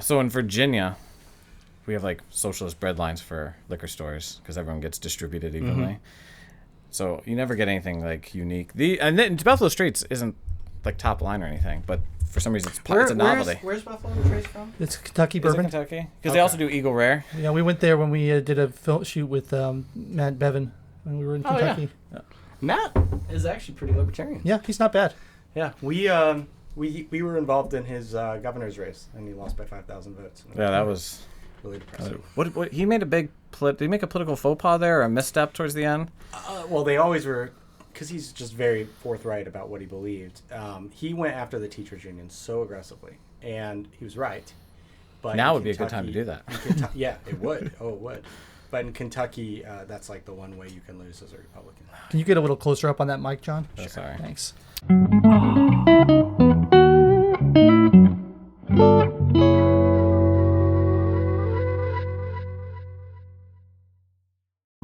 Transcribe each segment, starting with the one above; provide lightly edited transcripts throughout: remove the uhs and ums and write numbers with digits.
So in Virginia, we have like socialist bread lines for liquor stores because everyone gets distributed evenly. So you never get anything like unique. And then Buffalo Straits isn't like top line or anything, but for some reason it's a novelty. Where's Buffalo Trace from? It's Kentucky Is it bourbon. Kentucky? Because they also do Eagle Rare. Yeah, we went there when we did a film shoot with Matt Bevan when we were in Kentucky. Yeah. Matt is actually pretty libertarian. Yeah, he's not bad. Yeah, we were involved in his governor's race, and he lost by 5,000 votes. Yeah, that was really depressing. What he made a big did he make a political faux pas there or a misstep towards the end? Well, they always were, because he's just very forthright about what he believed. He went after the teachers union so aggressively, and he was right. But now would be a good time to do that. Yeah, it would. Oh, it would. But in Kentucky, that's like the one way you can lose as a Republican. Can you get a little closer up on that mic, John? Oh, sorry. Thanks.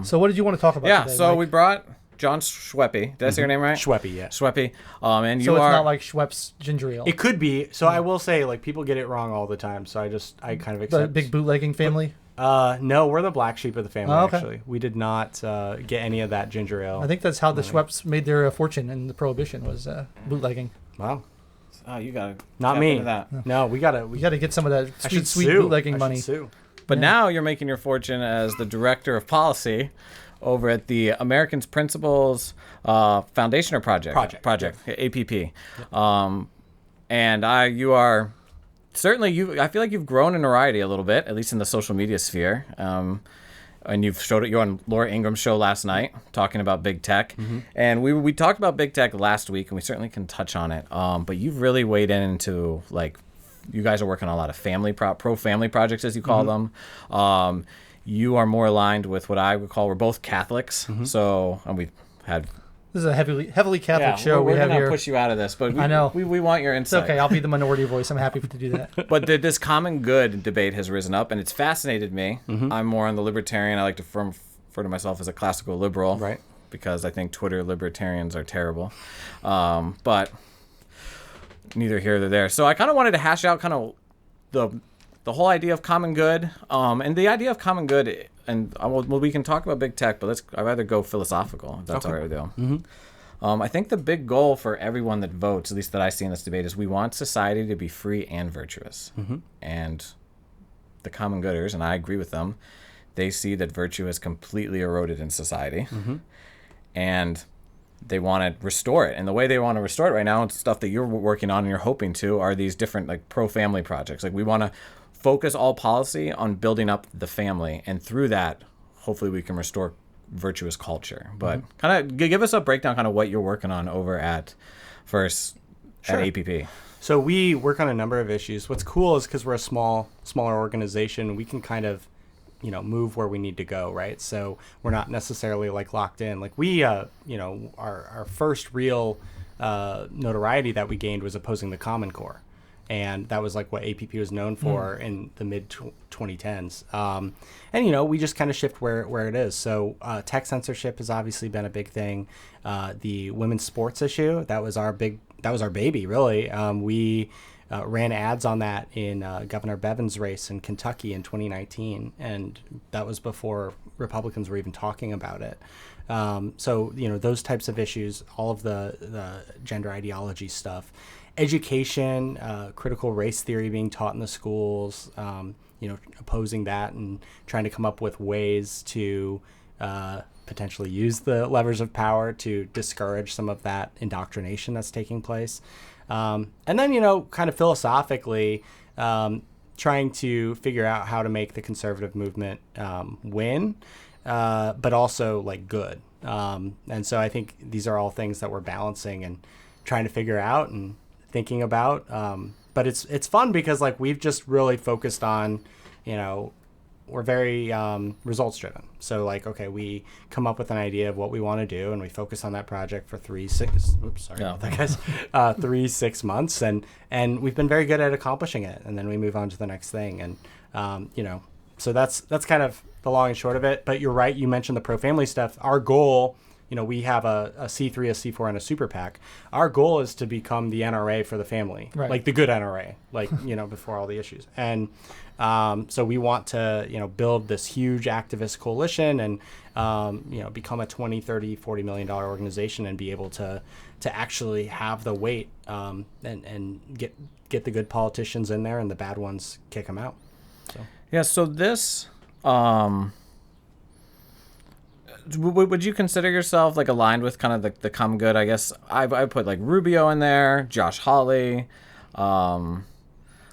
So what did you want to talk about today, so Mike? we brought Jon Schweppe. Did I say your name right? Schweppe, yeah. Schweppe. And so you it's are not like Schweppes ginger ale. It could be. So I will say, like, people get it wrong all the time. So I kind of accept. The big bootlegging family? No, we're the black sheep of the family, okay. actually. We did not get any of that ginger ale. I think that's how the Schweppes made their fortune in the Prohibition was bootlegging. Wow. Oh, you got to Not tap me. into that. No, we got to get some of that I should sweet sue. bootlegging I money. should sue. But now you're making your fortune as the director of policy over at the Americans Principles Foundation or Project, APP. Yeah. And you are certainly I feel like you've grown in notoriety a little bit, at least in the social media sphere. And you've showed it. You're on Laura Ingram's show last night talking about big tech, and we talked about big tech last week, and we certainly can touch on it. But you've really weighed into like you guys are working on a lot of pro family projects, as you call them. You are more aligned with what I would call we're both Catholics. So and we've had. This is a heavily Catholic show we're we have gonna here. Push you out of this, but I know we want your insight. It's okay. I'll be the minority voice. I'm happy to do that. But this common good debate has risen up, and it's fascinated me. I'm more on the libertarian. I like to refer to myself as a classical liberal, right? Because I think Twitter libertarians are terrible. But neither here nor there. So I kind of wanted to hash out kind of the whole idea of common good, and the idea of common good. And we can talk about big tech, but I'd rather go philosophical, if that's all right with you. I think the big goal for everyone that votes, at least that I see in this debate, is we want society to be free and virtuous. And the common gooders, and I agree with them, they see that virtue is completely eroded in society. And they want to restore it. And the way they want to restore it right now, it's stuff that you're working on and you're hoping to, are these different like pro-family projects. Like we want to focus all policy on building up the family, and through that, hopefully we can restore virtuous culture. But kind of give us a breakdown, kind of what you're working on over at at APP. So we work on a number of issues. What's cool is because we're a smaller organization, we can kind of, move where we need to go, right? So we're not necessarily like locked in. Like we, our first real notoriety that we gained was opposing the Common Core. And that was like what APP was known for in the mid 2010s. And we just kind of shift where it is. So tech censorship has obviously been a big thing. The women's sports issue, that was our baby, really. We ran ads on that in Governor Bevan's race in Kentucky in 2019, and that was before Republicans were even talking about it. So those types of issues, all of the gender ideology stuff. Education, critical race theory being taught in the schools, opposing that and trying to come up with ways to potentially use the levers of power to discourage some of that indoctrination that's taking place. And then, kind of philosophically, trying to figure out how to make the conservative movement win, but also like good. And so I think these are all things that we're balancing and trying to figure out and thinking about, but it's fun because like we've just really focused on, we're very results driven. So like, okay, we come up with an idea of what we want to do, and we focus on that project for 3 6 months, and we've been very good at accomplishing it, and then we move on to the next thing, and so that's kind of the long and short of it. But you're right, you mentioned the pro family stuff. Our goal we have a C3, a C4, and a super PAC. Our goal is to become the NRA for the family, Right. like the good NRA, like, before all the issues. And so we want to, build this huge activist coalition and, become a 20, 30, $40 million organization and be able to actually have the weight and get the good politicians in there and the bad ones kick them out. So. Yeah, so this, would you consider yourself like aligned with kind of the common good? I guess I put like Rubio in there, Josh Hawley.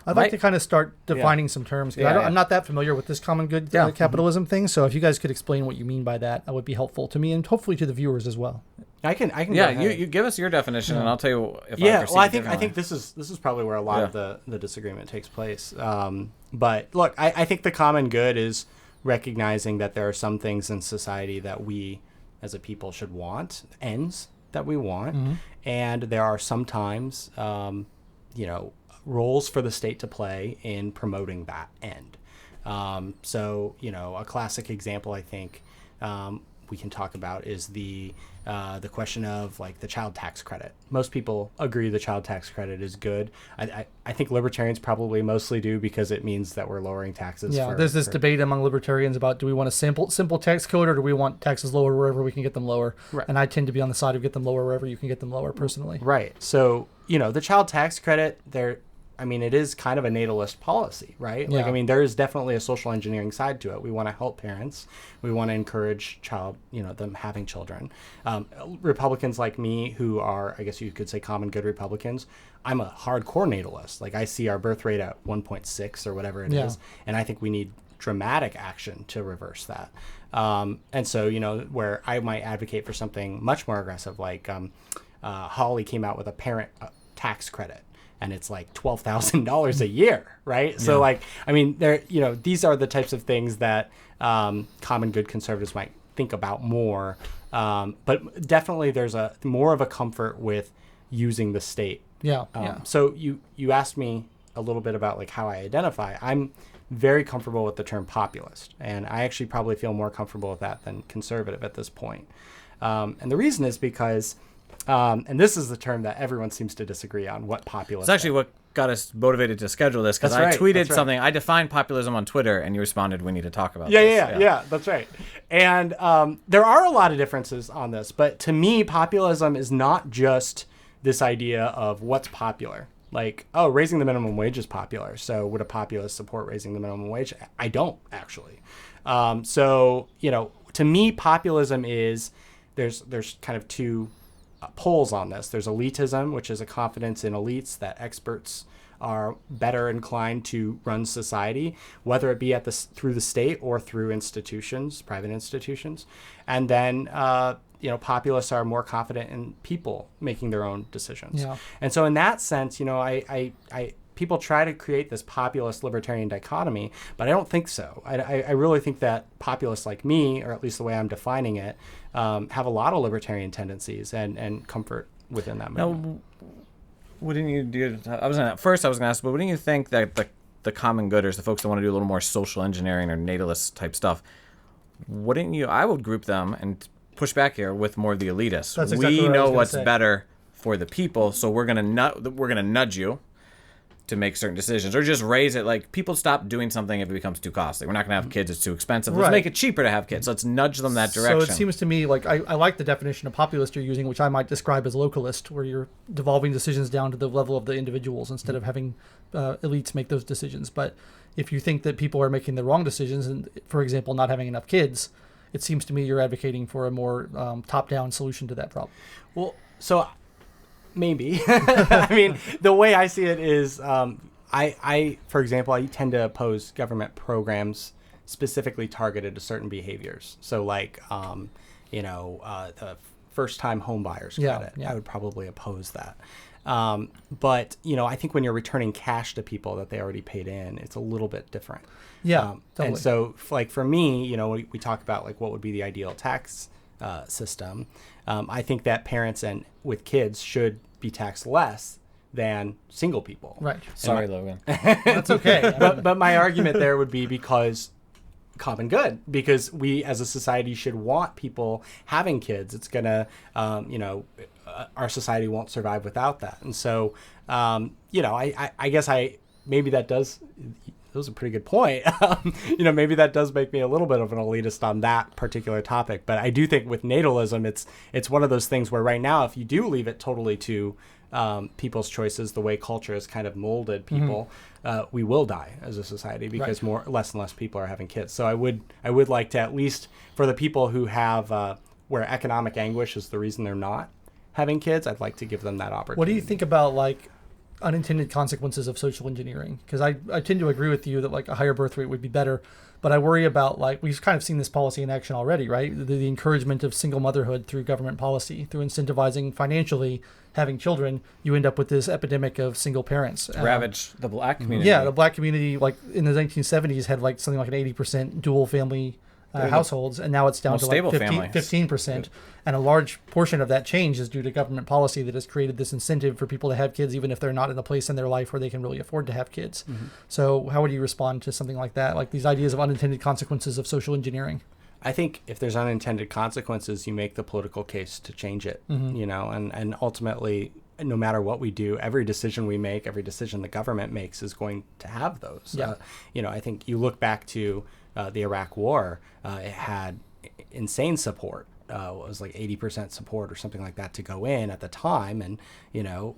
I'd like to kind of start defining some terms. I'm not that familiar with this common good capitalism thing. So if you guys could explain what you mean by that would be helpful to me and hopefully to the viewers as well. I can. Yeah, you give us your definition, and I'll tell you if I perceive it I think this is probably where a lot of the disagreement takes place. But look, I think the common good is recognizing that there are some things in society that we, as a people, should want, ends that we want, and there are sometimes, roles for the state to play in promoting that end. So, a classic example I think we can talk about is the question of like the child tax credit. Most people agree the child tax credit is good. I think libertarians probably mostly do because it means that we're lowering taxes. Yeah, there's this debate among libertarians about do we want a simple tax code or do we want taxes lower wherever we can get them lower? Right. And I tend to be on the side of get them lower wherever you can get them lower personally. Right. So, the child tax credit, it is kind of a natalist policy, right? Yeah. There is definitely a social engineering side to it. We want to help parents. We want to encourage them having children. Republicans like me who are, I guess you could say common good Republicans, I'm a hardcore natalist. Like I see our birth rate at 1.6 or whatever it is. And I think we need dramatic action to reverse that. And so, where I might advocate for something much more aggressive, like Holly came out with a parent tax credit. And it's like $12,000 a year, right? Yeah. So these are the types of things that common good conservatives might think about more. But definitely there's more of a comfort with using the state. Yeah. So you asked me a little bit about like how I identify. I'm very comfortable with the term populist, and I actually probably feel more comfortable with that than conservative at this point. And the reason is because and this is the term that everyone seems to disagree on, what populism. It's actually what got us motivated to schedule this, because I tweeted something. I defined populism on Twitter, and you responded, we need to talk about this. Yeah, that's right. And there are a lot of differences on this, but to me, populism is not just this idea of what's popular. Like, raising the minimum wage is popular, so would a populist support raising the minimum wage? I don't, actually. To me, populism is, there's kind of two poles on this. There's elitism, which is a confidence in elites that experts are better inclined to run society, whether it be through the state or through institutions, private institutions. And then, populists are more confident in people making their own decisions. Yeah. And so in that sense, people try to create this populist libertarian dichotomy, but I don't think so. I really think that populists like me, or at least the way I'm defining it, have a lot of libertarian tendencies and comfort within that movement. Now, wouldn't you do? I was going to ask, but wouldn't you think that the common gooders, the folks that want to do a little more social engineering or natalist type stuff, wouldn't you? I would group them and push back here with more of the elitists. That's exactly we what I was know gonna what's say. better for the people, so we're gonna nudge you to make certain decisions, or just raise it. Like, people stop doing something if it becomes too costly. We're not going to have kids, it's too expensive. Let's Right. make it cheaper to have kids. Let's nudge them that direction. So it seems to me like I like the definition of populist you're using, which I might describe as localist, where you're devolving decisions down to the level of the individuals instead of having elites make those decisions. But if you think that people are making the wrong decisions, and for example, not having enough kids, it seems to me you're advocating for a more top-down solution to that problem. Well, so maybe. I mean, the way I see it is, I, for example, I tend to oppose government programs specifically targeted to certain behaviors. So like, the first-time home buyers credit. Yeah. I would probably oppose that. But, I think when you're returning cash to people that they already paid in, it's a little bit different. Yeah, totally. And so, like, for me, we talk about, like, what would be the ideal tax system. I think that parents with kids should be taxed less than single people. Right. Sorry, Logan. That's okay. But my argument there would be because common good, because we as a society should want people having kids. It's gonna, our society won't survive without that. And so, I guess maybe that does. That was a pretty good point. Maybe that does make me a little bit of an elitist on that particular topic. But I do think with natalism, it's one of those things where right now, if you do leave it totally to people's choices, the way culture has kind of molded people, we will die as a society because less and less people are having kids. So I would like to, at least for the people who have where economic anguish is the reason they're not having kids, I'd like to give them that opportunity. What do you think about like unintended consequences of social engineering? Because I tend to agree with you that like a higher birth rate would be better, but I worry about, like, we've kind of seen this policy in action already, right? The encouragement of single motherhood through government policy, through incentivizing financially having children, you end up with this epidemic of single parents. Ravage the black community. Yeah, the black community, like in the 1970s, had like something like an 80% dual family households, and now it's down to like 15%. And a large portion of that change is due to government policy that has created this incentive for people to have kids, even if they're not in a place in their life where they can really afford to have kids. So how would you respond to something like that? Like these ideas of unintended consequences of social engineering? I think if there's unintended consequences, you make the political case to change it, and ultimately, no matter what we do, every decision we make, every decision the government makes is going to have those. I think you look back to the Iraq War, it had insane support. It was like 80% support or something like that to go in at the time. And,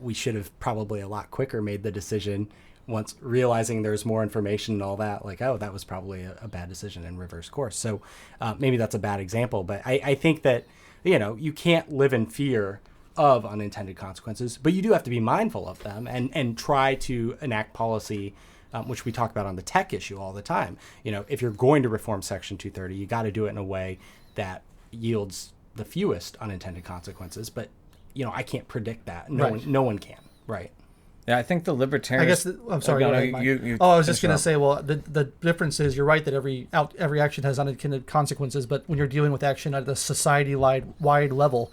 we should have probably a lot quicker made the decision once realizing there's more information and all that, like, oh, that was probably a bad decision and reverse course. So maybe that's a bad example. But I think that, you can't live in fear of unintended consequences, but you do have to be mindful of them and try to enact policy, which we talk about on the tech issue all the time. If you're going to reform Section 230, you got to do it in a way that yields the fewest unintended consequences. But, I can't predict that. No one can. Right. Yeah, I think the libertarians. I'm sorry. I was just going to say, well, the difference is you're right that every action has unintended consequences, but when you're dealing with action at the society-wide level,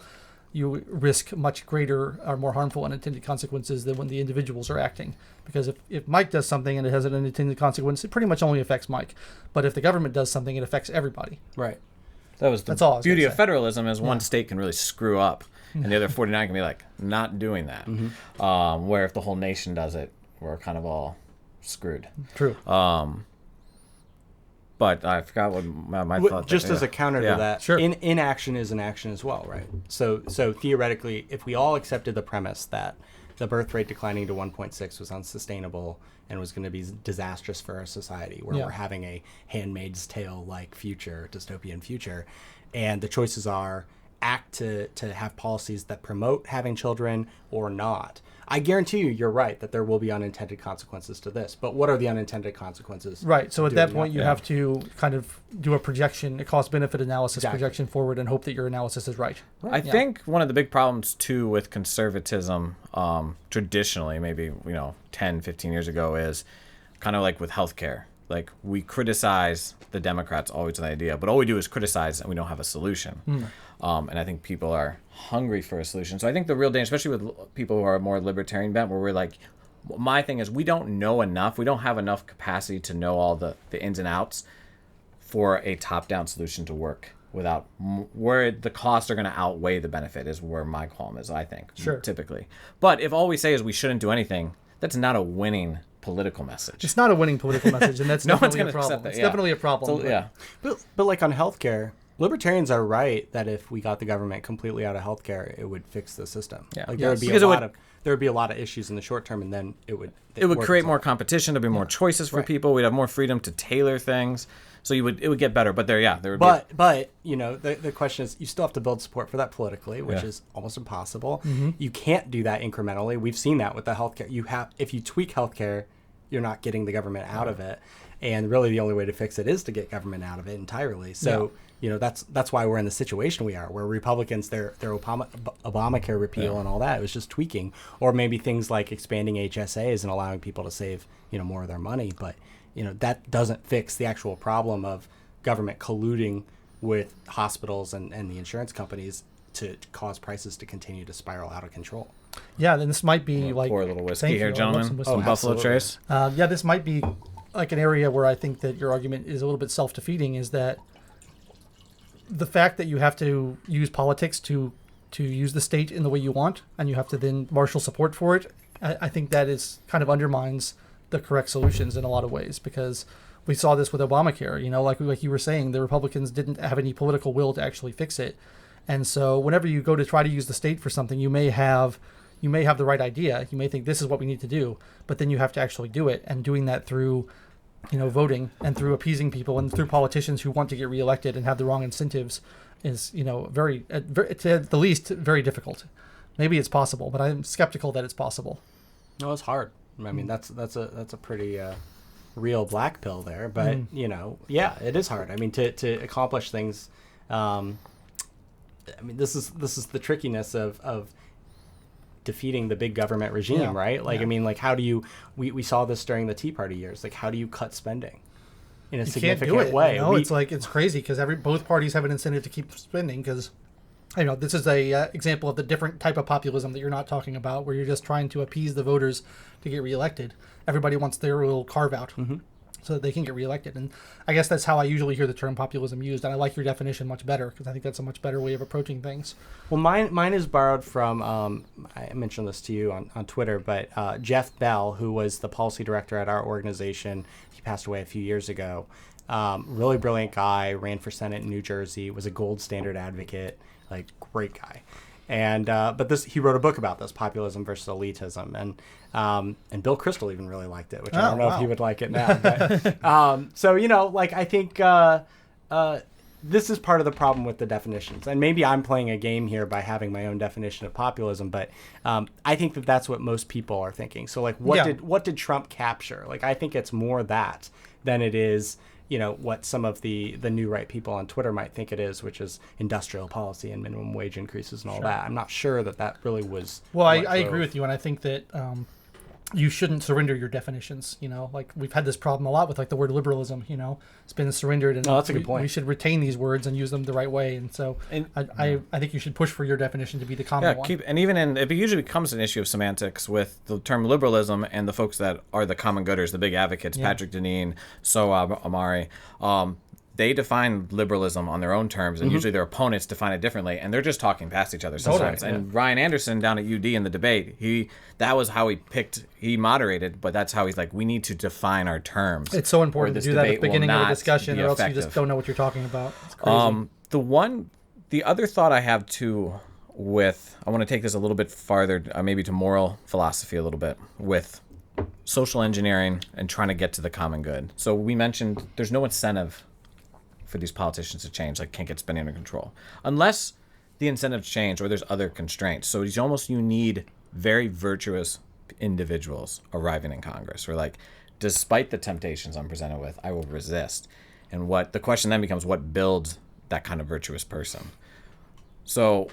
you risk much greater or more harmful unintended consequences than when the individuals are acting. Because if Mike does something and it has an unintended consequence, it pretty much only affects Mike. But if the government does something, it affects everybody. Right. That's all beauty of federalism is one state can really screw up, and the other 49 can be like, not doing that. Where if the whole nation does it, we're kind of all screwed. True. But I forgot what my thought. Just as a counter to that, sure. Inaction is an action as well, right? So theoretically, if we all accepted the premise that the birth rate declining to 1.6 was unsustainable and was going to be disastrous for our society, where we're having a Handmaid's Tale-like future, dystopian future, and the choices are act to have policies that promote having children or not. I guarantee you're right that there will be unintended consequences to this. But what are the unintended consequences? Right. So at that point, you have to kind of do a projection, a cost-benefit analysis projection forward, and hope that your analysis is right. I think one of the big problems, too, with conservatism, traditionally, maybe 10, 15 years ago, is kind of like with healthcare. Like, we criticize the Democrats always with the idea, but all we do is criticize and we don't have a solution. And I think people are hungry for a solution. So I think the real danger, especially with people who are more libertarian bent, where we're like, my thing is we don't know enough. We don't have enough capacity to know all the ins and outs for a top-down solution to work without where the costs are going to outweigh the benefit is where my qualm is, I think, typically. But if all we say is we shouldn't do anything, that's not a winning political message. It's not a winning political message, and that's no one's definitely a problem. That, it's definitely a problem. So, but like on healthcare, libertarians are right that if we got the government completely out of healthcare, it would fix the system. Like there would be a lot of issues in the short term, and then it would create more competition. There'd be more choices for people. We'd have more freedom to tailor things. So it would get better. But there would be. But the question is, you still have to build support for that politically, which is almost impossible. You can't do that incrementally. We've seen that with the healthcare. If you tweak healthcare, you're not getting the government out of it, and really the only way to fix it is to get government out of it entirely. So that's why we're in the situation we are, where Republicans their Obamacare repeal and all that, it was just tweaking, or maybe things like expanding HSAs and allowing people to save more of their money, but that doesn't fix the actual problem of government colluding with hospitals and the insurance companies to cause prices to continue to spiral out of control. Yeah, then this might be like pour a little whiskey here, gentlemen. Buffalo Trace. This might be like an area where I think that your argument is a little bit self-defeating is that the fact that you have to use politics to use the state in the way you want, and you have to then marshal support for it, I think that is kind of undermines the correct solutions in a lot of ways, because we saw this with Obamacare. Like you were saying, the Republicans didn't have any political will to actually fix it. And so whenever you go to try to use the state for something, you may have the right idea. You may think this is what we need to do, but then you have to actually do it. And doing that through, voting and through appeasing people and through politicians who want to get reelected and have the wrong incentives is, very, at the least, very difficult. Maybe it's possible, but I'm skeptical that it's possible. No, it's hard. I mean, that's a pretty real black pill there. But yeah, it is hard. I mean, to accomplish things. I mean, this is the trickiness of defeating the big government regime, right? Like, I mean, like, how do you? We saw this during the Tea Party years. Like, how do you cut spending in a significant way? It's crazy because both parties have an incentive to keep spending because. This is a example of the different type of populism that you're not talking about, where you're just trying to appease the voters to get reelected. Everybody wants their little carve out so that they can get reelected. And I guess that's how I usually hear the term populism used. And I like your definition much better because I think that's a much better way of approaching things. Well, mine is borrowed from, I mentioned this to you on Twitter, but Jeff Bell, who was the policy director at our organization, he passed away a few years ago. Really brilliant guy, ran for Senate in New Jersey, was a gold standard advocate. Like, great guy. And but he wrote a book about this, Populism versus Elitism, and Bill Kristol even really liked it, which I don't know if he would like it now. But, so I think this is part of the problem with the definitions, and maybe I'm playing a game here by having my own definition of populism, but I think that's what most people are thinking. So like, what did Trump capture? Like, I think it's more that than it is. What some of the new right people on Twitter might think it is, which is industrial policy and minimum wage increases and all that. I'm not sure that really was. Well, I agree with you, and I think that you shouldn't surrender your definitions. Like we've had this problem a lot with like the word liberalism. It's been surrendered, and that's a good point. We should retain these words and use them the right way. And so I think you should push for your definition to be the common one. And even it usually becomes an issue of semantics with the term liberalism and the folks that are the common gooders, the big advocates, Patrick Deneen, Amari. They define liberalism on their own terms, and usually their opponents define it differently, and they're just talking past each other sometimes. Totally, and Ryan Anderson down at UD in the debate, that was how he moderated, but that's how he's like, we need to define our terms. It's so important to do that at the beginning of a discussion, or else you just don't know what you're talking about. It's crazy. The other thought I have too I want to take this a little bit farther, maybe to moral philosophy a little bit, with social engineering and trying to get to the common good. So we mentioned there's no incentive for these politicians to change, like can't get spending under control unless the incentives change or there's other constraints. So you need very virtuous individuals arriving in Congress, or like, despite the temptations I'm presented with, I will resist. And the question then becomes, what builds that kind of virtuous person? To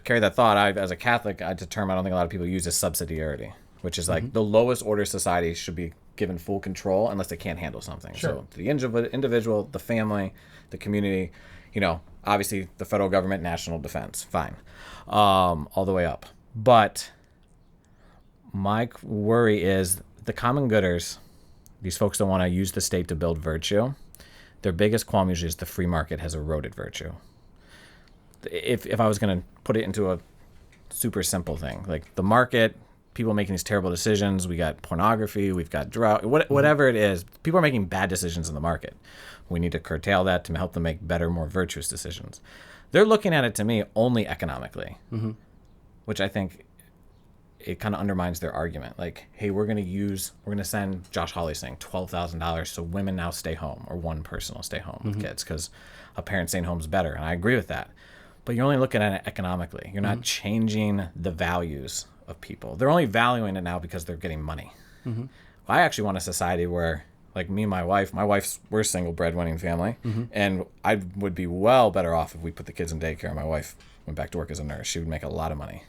carry that thought, as a Catholic, I don't think a lot of people use is subsidiarity, which is like the lowest order society should be given full control unless they can't handle something. Sure. So the individual, the family, the community, obviously the federal government, national defense, fine, all the way up. But my worry is the common gooders, these folks don't want to use the state to build virtue. Their biggest qualm usually is the free market has eroded virtue. If I was going to put it into a super simple thing, like the market, people making these terrible decisions. We got pornography, we've got drought, whatever it is. People are making bad decisions in the market. We need to curtail that to help them make better, more virtuous decisions. They're looking at it, to me, only economically, which I think it kind of undermines their argument. Like, hey, we're going to send Josh Hawley saying $12,000 so women now stay home, or one person will stay home with kids because a parent staying home is better. And I agree with that. But you're only looking at it economically. You're not changing the values of people. They're only valuing it now because they're getting money. I actually want a society where, like me and my wife's, we're a single breadwinning family, and I would be well better off if we put the kids in daycare and my wife went back to work as a nurse. She would make a lot of money.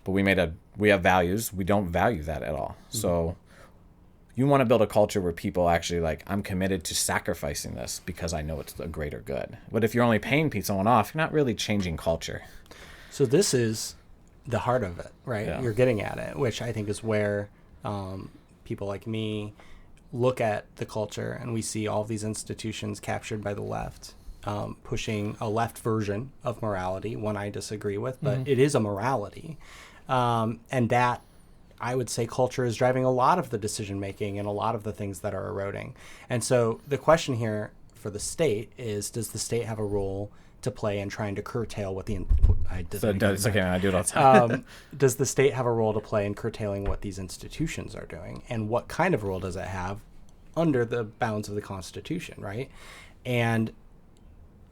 But we have values. We don't value that at all. So you want to build a culture where people actually like, I'm committed to sacrificing this because I know it's a greater good. But if you're only paying someone off, you're not really changing culture. So this is the heart of it, right? Yeah. You're getting at it, which I think is where people like me look at the culture and we see all of these institutions captured by the left, pushing a left version of morality, one I disagree with, but it is a morality. And that, I would say, culture is driving a lot of the decision making and a lot of the things that are eroding. And so the question here for the state is, does the state have a role to play in trying to curtail what the It's okay, I do it all the time. does the state have a role to play in curtailing what these institutions are doing, and what kind of role does it have under the bounds of the Constitution, right? And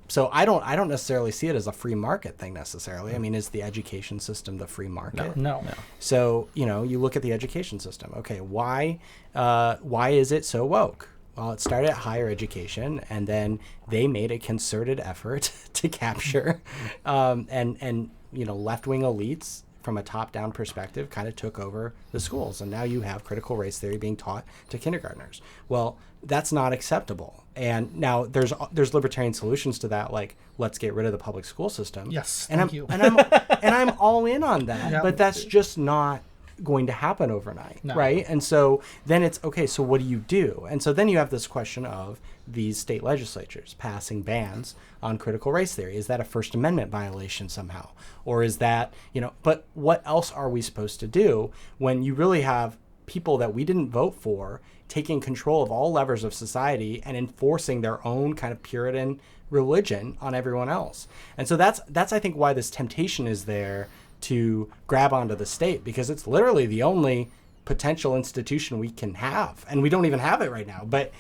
so I don't necessarily see it as a free market thing necessarily. I mean, is the education system the free market? No. So, you look at the education system. Okay, why is it so woke? Well, it started at higher education, and then they made a concerted effort to capture, and left-wing elites from a top-down perspective kind of took over the schools, and now you have critical race theory being taught to kindergartners. Well, that's not acceptable. And now there's libertarian solutions to that, like let's get rid of the public school system. Yes, and I'm all in on that, Yeah. but that's just not going to happen overnight, No. right? And so then it's okay, so what do you do? And so then you have this question of these state legislatures passing bans on critical race theory. Is that a First Amendment violation somehow? Or is that, but what else are we supposed to do when you really have people that we didn't vote for taking control of all levers of society and enforcing their own kind of Puritan religion on everyone else? And so that's I think why this temptation is there to grab onto the state, because it's literally the only potential institution we can have, and we don't even have it right now. But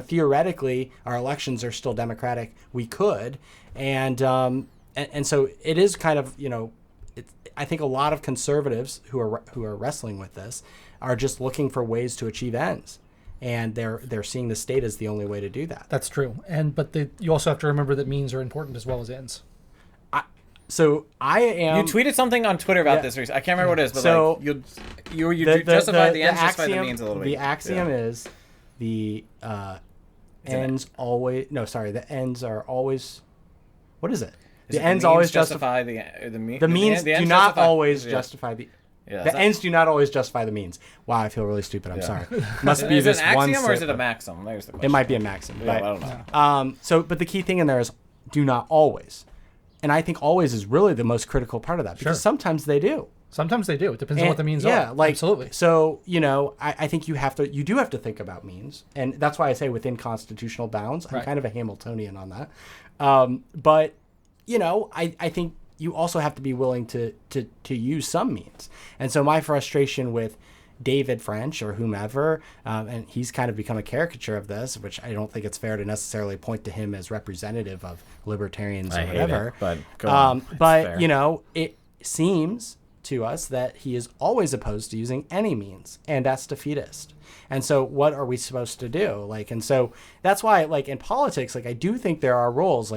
theoretically, our elections are still democratic. We could, and so it is kind of I think a lot of conservatives who are wrestling with this are just looking for ways to achieve ends, and they're seeing the state as the only way to do that. That's true. But you also have to remember that means are important as well as ends. So I am. You tweeted something on Twitter about this recently. I can't remember what it is, but so you justified the ends, justified the axiom, means a little bit. The axiom is the ends always. No, sorry. The ends are always. What is it? The ends always justify the means. The means do not always justify the. Yeah, the ends do not always justify the means. Wow, I feel really stupid. I'm sorry. Must be is this it an one. axiom or is it a maxim? There's the question. It might be a maxim. Yeah, But, I don't know. but the key thing in there is do not always. And I think always is really the most critical part of that, because sometimes they do. Sometimes they do. It depends on what the means are. Yeah, Absolutely. So, I think you do have to think about means. And that's why I say within constitutional bounds. I'm kind of a Hamiltonian on that. But, I think you also have to be willing to use some means. And so my frustration with David French or whomever, and he's kind of become a caricature of this, which I don't think it's fair to necessarily point to him as representative of libertarians or whatever. But go on. But it seems to us that he is always opposed to using any means, and that's defeatist. And so what are we supposed to do? And so that's why, in politics, I do think there are roles,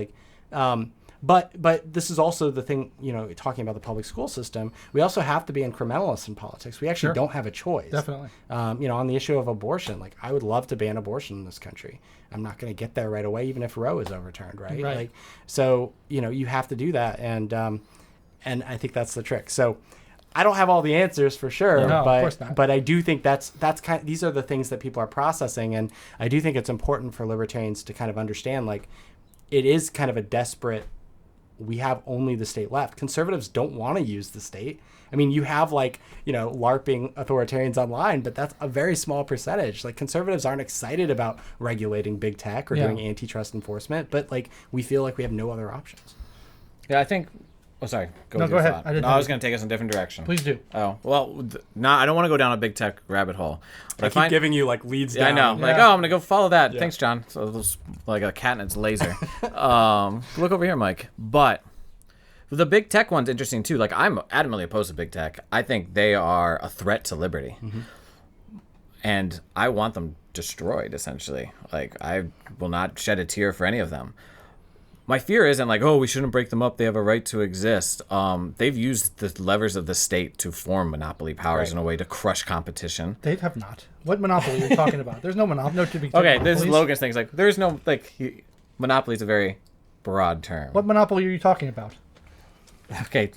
but this is also the thing, talking about the public school system, we also have to be incrementalists in politics. We actually don't have a choice. Definitely. On the issue of abortion, I would love to ban abortion in this country. I'm not going to get there right away, even if Roe is overturned, right? Right. So, you have to do that. And I think that's the trick. So I don't have all the answers for sure, No, but of course not. but I do think that's these are the things that people are processing. And I do think it's important for libertarians to kind of understand, it is kind of a desperate, we have only the state left. Conservatives don't want to use the state. I mean, you have LARPing authoritarians online, but that's a very small percentage. Conservatives aren't excited about regulating big tech or doing antitrust enforcement, but we feel like we have no other options. Yeah, I think. Oh, sorry. Go ahead. I was going to take us in a different direction. Please do. Oh, well, I don't want to go down a big tech rabbit hole. But I keep giving you leads down. I know. Yeah. I'm going to go follow that. Thanks, John. So it was like a cat and its laser. Look over here, Mike. But the big tech one's interesting too. I'm adamantly opposed to big tech. I think they are a threat to liberty. Mm-hmm. And I want them destroyed, essentially. I will not shed a tear for any of them. My fear isn't we shouldn't break them up. They have a right to exist. They've used the levers of the state to form monopoly powers in a way to crush competition. They have not. What monopoly are you talking about? There's no monopoly. No big Okay, monopolies. this is Logan's thing. There's no, monopoly is a very broad term. What monopoly are you talking about? Okay,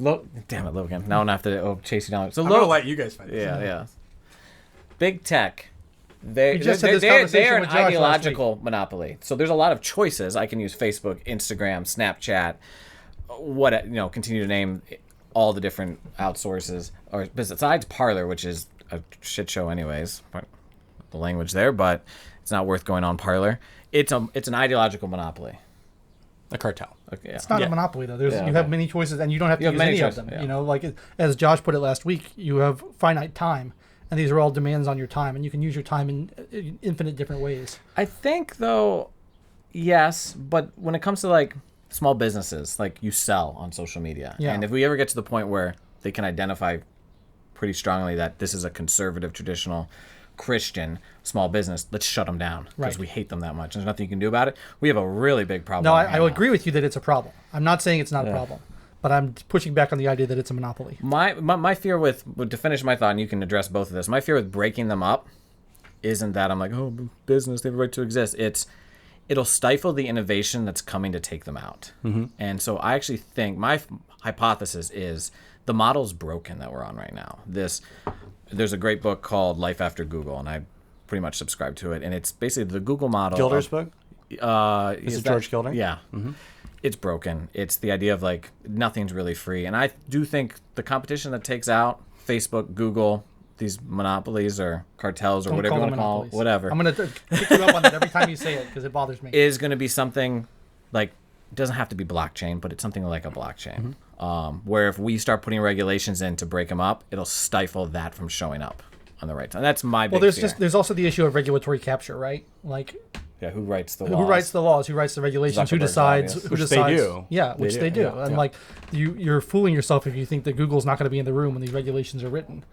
damn it, Logan. Now I'm going to have to chase you down. So I'm going to let you guys find it. Yeah. Big tech They, We just they're, had this they're, conversation they're with an Josh last ideological monopoly. So there's a lot of choices. I can use Facebook, Instagram, Snapchat, continue to name all the different outsources, or besides Parler, which is a shit show anyways, the language there, but it's not worth going on Parler. It's an ideological monopoly. A cartel. Okay, yeah. It's not a monopoly though. You have many choices, and you don't have to You have use many any choices, of them. yeah. You know, like as Josh put it last week, you have finite time, and these are all demands on your time, and you can use your time in infinite different ways. I think though, yes, but when it comes to like small businesses, like you sell on social media, Yeah. and if we ever get to the point where they can identify pretty strongly that this is a conservative, traditional, Christian small business, let's shut them down because Right. we hate them that much. There's nothing you can do about it. We have a really big problem. No, right I now. agree with you that it's a problem. I'm not saying it's not a problem, but I'm pushing back on the idea that it's a monopoly. My fear with to finish my thought, and you can address both of this. My fear with breaking them up isn't that I'm like, oh, business, they have a right to exist. It'll stifle the innovation that's coming to take them out. Mm-hmm. And so I actually think my hypothesis is the model's broken that we're on right now. There's a great book called Life After Google, and I pretty much subscribe to it. And it's basically the Google model. Gilder's book? Is it George Gilder? Yeah. Mm-hmm. It's broken. It's the idea of like nothing's really free. And I do think the competition that takes out Facebook, Google, these monopolies or cartels or Don't whatever you call want them to call monopolies. whatever, I'm going to pick you up on that every time you say it because it bothers me. is going to be something like, it doesn't have to be blockchain, but it's something like a blockchain. Where if we start putting regulations in to break them up, it'll stifle that from showing up on the right time. That's my big fear. There's also the issue of regulatory capture, right? Like Yeah, who writes the laws? who writes the laws, who writes the regulations, who Zuckerberg's decides obvious. who Which decides they do. Yeah, which they do. Yeah, And yeah. like you're fooling yourself if you think that Google's not going to be in the room when these regulations are written.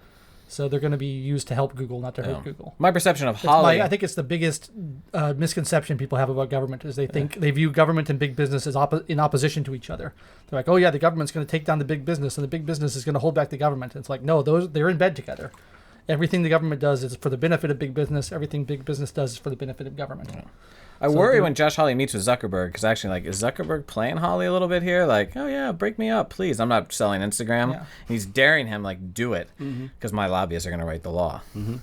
So they're going to be used to help Google, not to hurt Google. My perception of Holly. I think it's the biggest misconception people have about government is they think they view government and big business as in opposition to each other. They're like, oh yeah, the government's going to take down the big business, and the big business is going to hold back the government. And it's like, no, they're in bed together. Everything the government does is for the benefit of big business. Everything big business does is for the benefit of government. Yeah. I worry when Josh Hawley meets with Zuckerberg because actually, like, is Zuckerberg playing Hawley a little bit here? Like, oh yeah, break me up, please. I'm not selling Instagram. Yeah. He's daring him, like, do it because my lobbyists are going to write the law. Mm-hmm.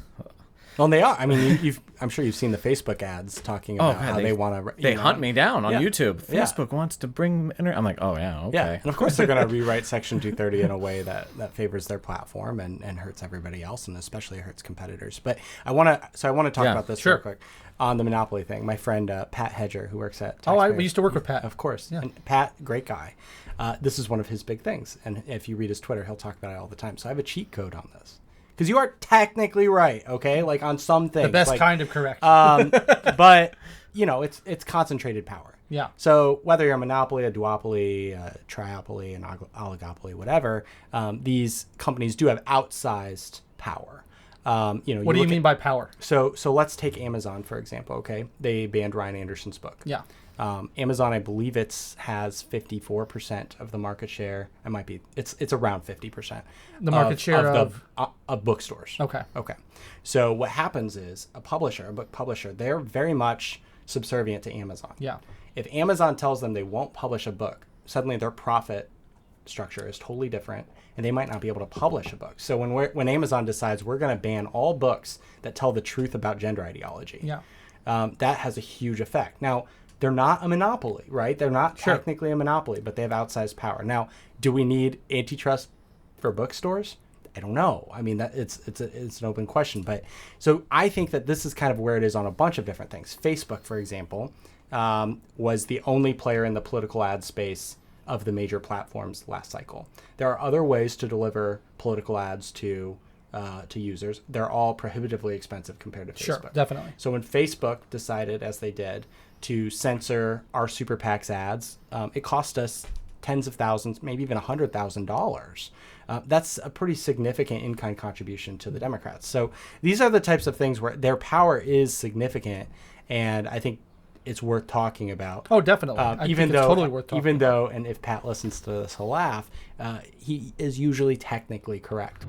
Well, they are. I mean, I'm sure you've seen the Facebook ads talking about how they want to. They hunt me down on YouTube. Yeah. Facebook wants to bring. I'm like, oh yeah, okay. Yeah, and of course they're going to rewrite Section 230 in a way that favors their platform and hurts everybody else, and especially hurts competitors. But I want to talk about this real quick on the monopoly thing. My friend Pat Hedger, who works at we used to work with Pat. Of course, Yeah. and Pat, great guy. This is one of his big things, and if you read his Twitter, he'll talk about it all the time. So I have a cheat code on this. Because you are technically right, okay? Like on some things. The best kind of correct. But, it's concentrated power. Yeah. So whether you're a monopoly, a duopoly, a triopoly, an oligopoly, whatever, these companies do have outsized power. What do you mean by power? So let's take Amazon, for example, okay? They banned Ryan Anderson's book. Yeah. Amazon, I believe it's has 54% of the market share. It might be it's around 50%. The market share of bookstores. Okay. Okay. So what happens is a book publisher, they're very much subservient to Amazon. Yeah. If Amazon tells them they won't publish a book, suddenly their profit structure is totally different, and they might not be able to publish a book. So when Amazon decides we're going to ban all books that tell the truth about gender ideology, Yeah. that has a huge effect. Now, they're not a monopoly, right? They're not technically a monopoly, but they have outsized power. Now, do we need antitrust for bookstores? I don't know. I mean, it's an open question. But so I think that this is kind of where it is on a bunch of different things. Facebook, for example, was the only player in the political ad space of the major platforms last cycle. There are other ways to deliver political ads to users. They're all prohibitively expensive compared to Facebook. Sure, definitely. So when Facebook decided, as they did, to censor our super PACs ads, it cost us tens of thousands, maybe even $100,000. That's a pretty significant in-kind contribution to the Democrats. So these are the types of things where their power is significant, and I think it's worth talking about. Oh, definitely. I think it's totally worth talking about. And if Pat listens to this, he'll laugh, he is usually technically correct.